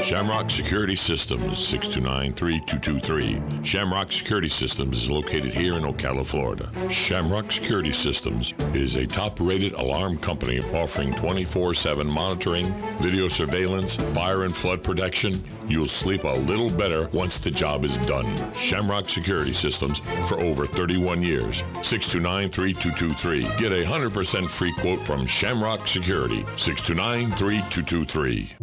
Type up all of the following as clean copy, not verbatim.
Shamrock Security Systems, 629-3223. Shamrock Security Systems is located here in Ocala, Florida. Shamrock Security Systems is a top-rated alarm company offering 24/7 monitoring, video surveillance, fire and flood protection. You'll sleep a little better once the job is done. Shamrock Security Systems for over 31 years. 629-3223. Get a 100% free quote from Shamrock Security. 629-3223.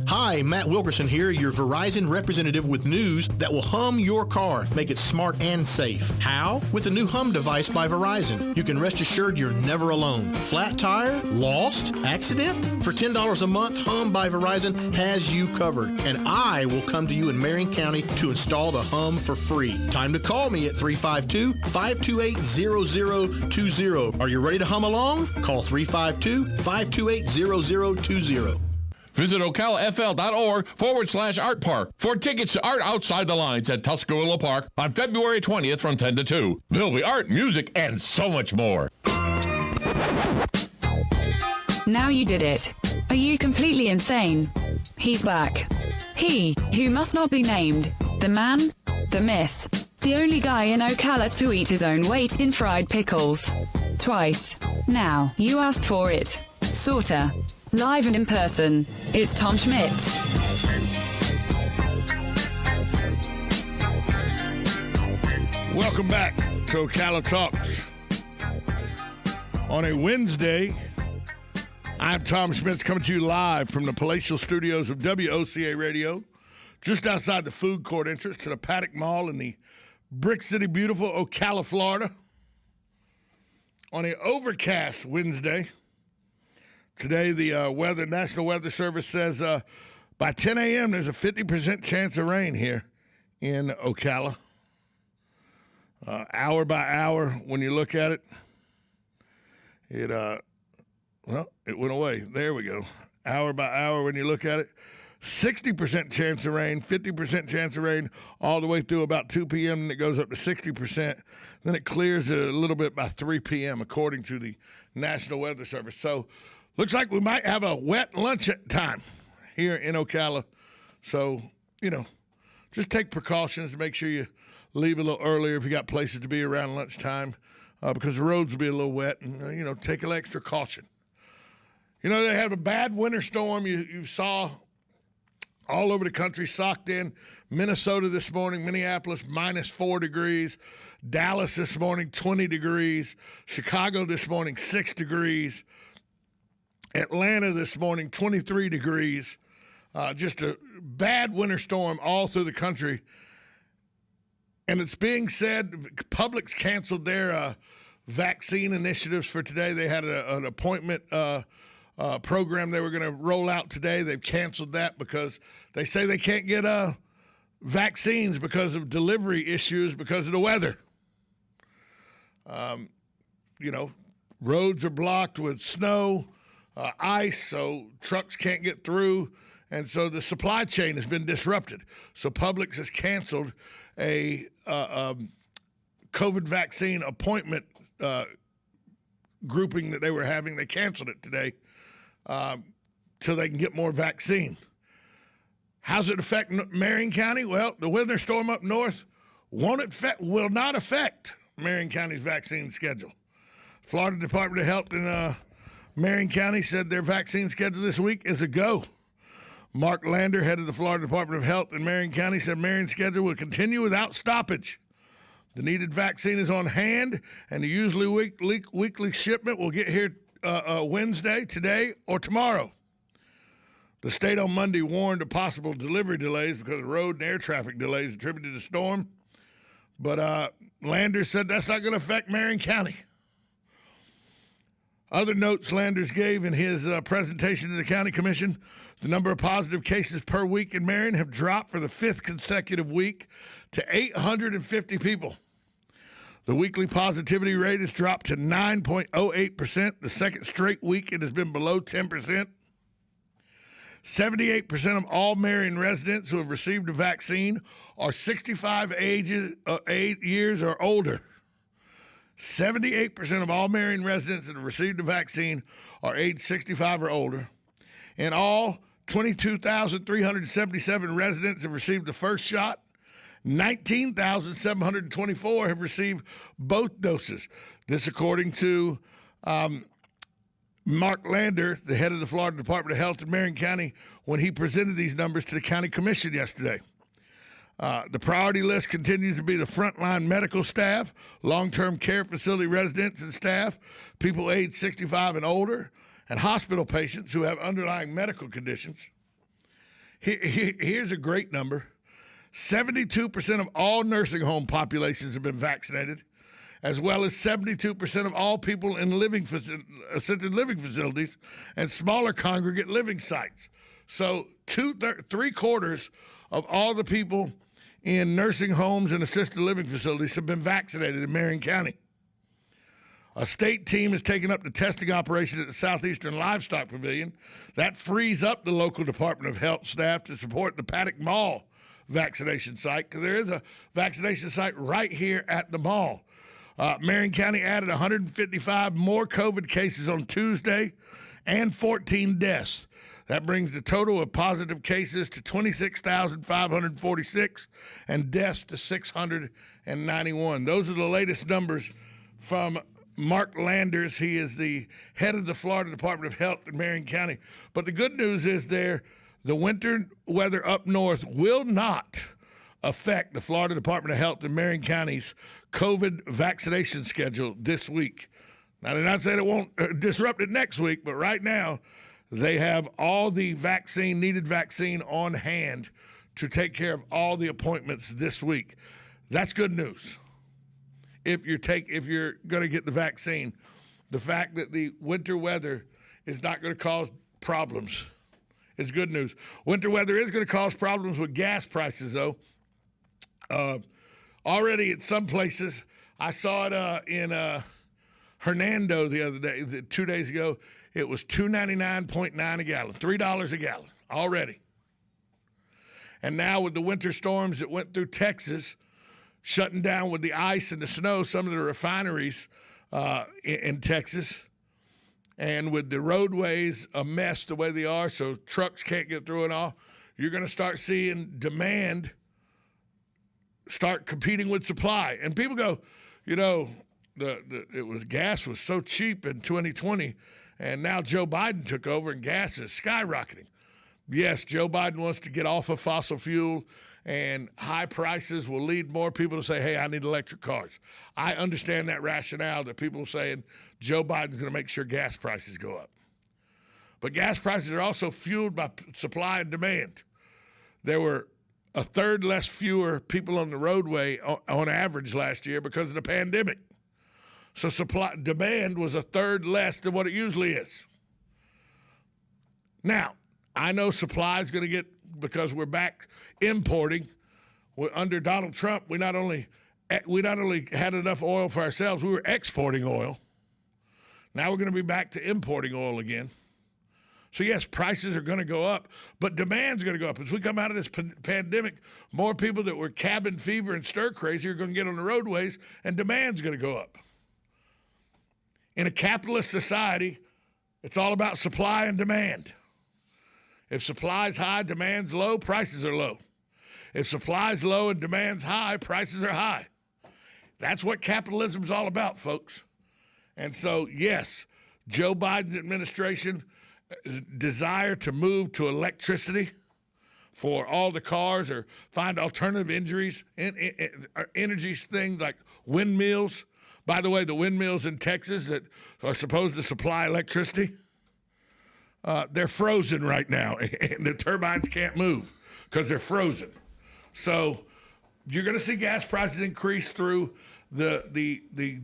Hi, Matt Wilkerson here, your Verizon representative with news that will hum your car, make it smart and safe. How? With the new Hum device by Verizon. You can rest assured you're never alone. Flat tire? Lost? Accident? For $10 a month, Hum by Verizon has you covered. And I will come to you in Marion County to install the Hum for free. Time to call me at 352-528-0020. Are you ready to hum along? Call 352-528-0020. Visit ocalafl.org/Art Park for tickets to Art Outside the Lines at Tuscarora Park on February 20th from 10 to 2. There'll be art, music, and so much more. Now you did it. Are you completely insane? He's back. He, who must not be named. The man, the myth, the only guy in Ocala to eat his own weight in fried pickles. Twice. Now, you asked for it. Sorta. Live and in person, it's Tom Schmitz. Welcome back to Ocala Talks. On a Wednesday, I'm Tom Schmitz coming to you live from the palatial studios of WOCA Radio, just outside the food court entrance to the Paddock Mall in the Brick City, beautiful Ocala, Florida. On an overcast Wednesday. Today, the National Weather Service says by 10 a.m. there's a 50% chance of rain here in Ocala. Hour by hour, when you look at it, it went away. There we go. Hour by hour, when you look at it, 60% chance of rain, 50% chance of rain, all the way through about 2 p.m., and it goes up to 60%. Then it clears a little bit by 3 p.m., according to the National Weather Service. So, looks like we might have a wet lunch time here in Ocala. So, just take precautions to make sure you leave a little earlier if you got places to be around lunchtime because the roads will be a little wet and, take a little extra caution. They have a bad winter storm you saw all over the country socked in. Minnesota this morning, Minneapolis, -4 degrees. Dallas this morning, 20 degrees. Chicago this morning, 6 degrees. Atlanta this morning, 23 degrees. Just a bad winter storm all through the country. And it's being said, Publix canceled their vaccine initiatives for today. They had an appointment program they were going to roll out today. They've canceled that because they say they can't get vaccines because of delivery issues because of the weather. Roads are blocked with snow. Ice, so trucks can't get through, and so the supply chain has been disrupted. So Publix has canceled a COVID vaccine appointment grouping that they were having. They canceled it today till they can get more vaccine. How's it affect Marion County? Well, the winter storm up north will not affect Marion County's vaccine schedule. Florida Department of Health and Marion County said their vaccine schedule this week is a go. Mark Lander, head of the Florida Department of Health in Marion County, said Marion's schedule will continue without stoppage. The needed vaccine is on hand, and the usually weekly shipment will get here Wednesday, today, or tomorrow. The state on Monday warned of possible delivery delays because of road and air traffic delays attributed to the storm. But Lander said that's not going to affect Marion County. Other notes Landers gave in his presentation to the county commission, the number of positive cases per week in Marion have dropped for the 5th consecutive week to 850 people. The weekly positivity rate has dropped to 9.08%. The second straight week it has been below 10%. 78% of all Marion residents who have received a vaccine are 65 years or older. 78% of all Marion residents that have received a vaccine are age 65 or older. In all, 22,377 residents have received the first shot. 19,724 have received both doses. This according to Mark Lander, the head of the Florida Department of Health in Marion County, when he presented these numbers to the county commission yesterday. The priority list continues to be the frontline medical staff, long-term care facility residents and staff, people aged 65 and older, and hospital patients who have underlying medical conditions. Here's a great number. 72% of all nursing home populations have been vaccinated, as well as 72% of all people in assisted living facilities and smaller congregate living sites. So three-quarters of all the people in nursing homes and assisted living facilities have been vaccinated in Marion County. A state team is taking up the testing operation at the Southeastern Livestock Pavilion. That frees up the local Department of Health staff to support the Paddock Mall vaccination site, because there is a vaccination site right here at the mall. Marion County added 155 more COVID cases on Tuesday and 14 deaths. That brings the total of positive cases to 26,546 and deaths to 691. Those are the latest numbers from Mark Landers. He is the head of the Florida Department of Health in Marion County. But the good news is the winter weather up north will not affect the Florida Department of Health in Marion County's COVID vaccination schedule this week. Now, they're not saying it won't disrupt it next week, but right now they have all the needed vaccine on hand to take care of all the appointments this week. That's good news. If you're going to get the vaccine, the fact that the winter weather is not going to cause problems is good news. Winter weather is going to cause problems with gas prices, though. Already at some places, I saw it in Hernando the other day, 2 days ago. It was $2.99.9 a gallon, $3 a gallon already. And now with the winter storms that went through Texas, shutting down with the ice and the snow some of the refineries in Texas, and with the roadways a mess the way they are, so trucks can't get through and all, you're going to start seeing demand start competing with supply. And people go, gas was so cheap in 2020, and now Joe Biden took over and gas is skyrocketing. Yes, Joe Biden wants to get off of fossil fuel, and high prices will lead more people to say, hey, I need electric cars. I understand that rationale that people are saying Joe Biden's going to make sure gas prices go up. But gas prices are also fueled by supply and demand. There were a third fewer people on the roadway on average last year because of the pandemic. So demand was a third less than what it usually is. Now, I know supply is going to get, because we're back importing. Under Donald Trump, we not only had enough oil for ourselves, we were exporting oil. Now we're going to be back to importing oil again. So, yes, prices are going to go up, but demand's going to go up. As we come out of this pandemic, more people that were cabin fever and stir crazy are going to get on the roadways, and demand's going to go up. In a capitalist society, it's all about supply and demand. If supply's high, demand's low, prices are low. If supply's low and demand's high, prices are high. That's what capitalism's all about, folks. And so, yes, Joe Biden's administration desire to move to electricity for all the cars, or find alternative energy things like windmills. By the way, the windmills in Texas that are supposed to supply electricity, they're frozen right now, and the turbines can't move because they're frozen. So you're going to see gas prices increase through the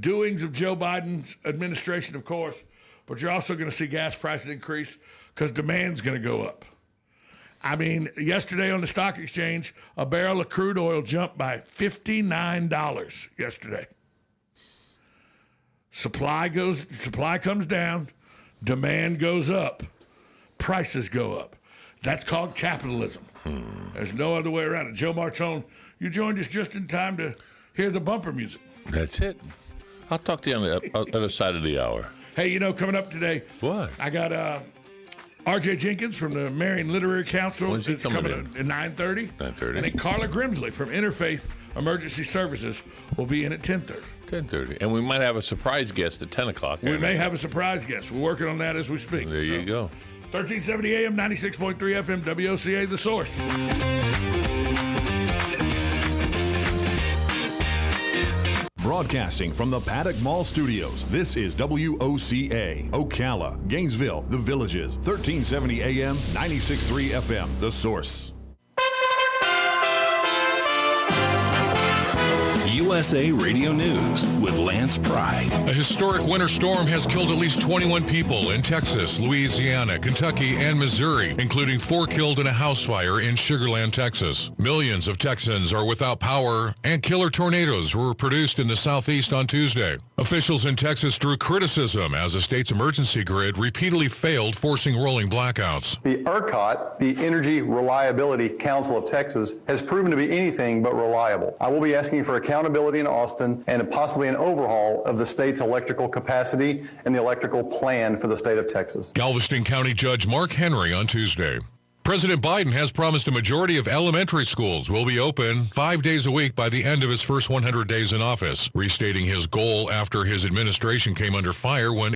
doings of Joe Biden's administration, of course, but you're also going to see gas prices increase because demand's going to go up. I mean, yesterday on the stock exchange, a barrel of crude oil jumped by $59 yesterday. Supply comes down, demand goes up, prices go up. That's called capitalism. There's no other way around it. Joe Martone, you joined us just in time to hear the bumper music. That's it. I'll talk to you on the other side of the hour. Hey, coming up today, what? I got R.J. Jenkins from the Marion Literary Council When's he is coming coming at 9:30. 9:30. And then Carla Grimsley from Interfaith Emergency Services will be in at 10:30. 10:30. And we might have a surprise guest at 10 o'clock. We may have a surprise guest. We're working on that as we speak. There you go. 1370 AM, 96.3 FM, WOCA, The Source. Broadcasting from the Paddock Mall Studios, this is WOCA, Ocala, Gainesville, The Villages, 1370 AM, 96.3 FM, The Source. USA Radio News with Lance Pry. A historic winter storm has killed at least 21 people in Texas, Louisiana, Kentucky, and Missouri, including 4 killed in a house fire in Sugar Land, Texas. Millions of Texans are without power, and killer tornadoes were produced in the southeast on Tuesday. Officials in Texas drew criticism as the state's emergency grid repeatedly failed, forcing rolling blackouts. The ERCOT, the Energy Reliability Council of Texas, has proven to be anything but reliable. I will be asking for accountability in Austin and possibly an overhaul of the state's electrical capacity and the electrical plan for the state of Texas. Galveston County Judge Mark Henry on Tuesday. President Biden has promised a majority of elementary schools will be open 5 days a week by the end of his first 100 days in office, restating his goal after his administration came under fire when